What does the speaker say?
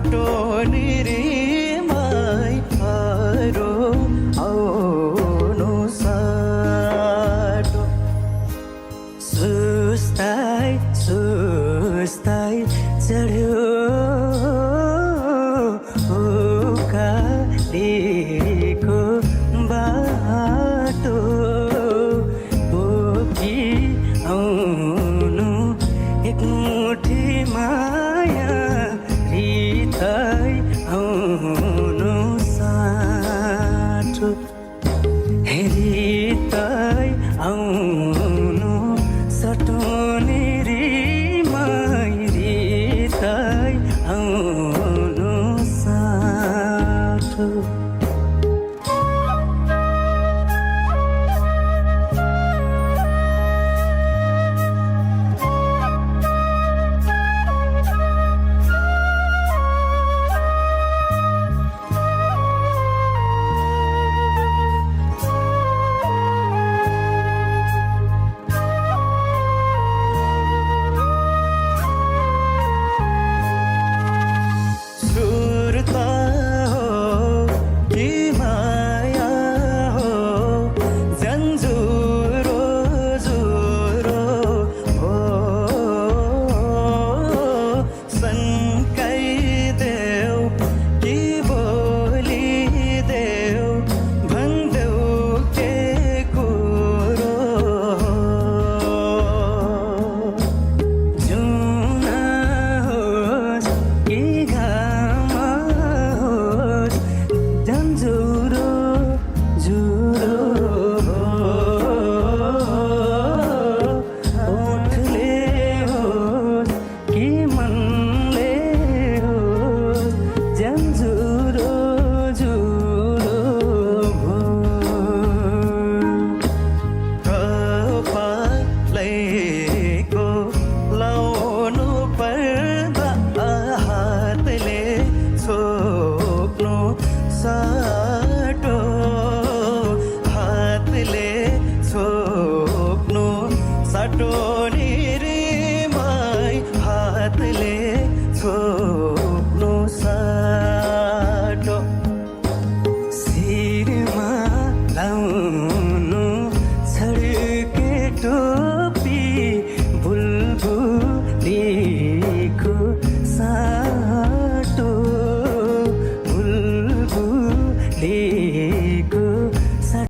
साटो निरीमै हरो आउनु साटो सुस्ताई सुस्ताई चढ्यो उकालीको बाटो बोकी आउनु एक मुठी माया हृदय आउनु साटो हृदय आउनु सटोनी रिमाई हृदय आउनु साटो साटो हातले छोप्नु साटो निरीमै हातले छोप्नु साटो शिरमा लाउनु छड्के टोपी बुलबुलीको साटो बुलबुली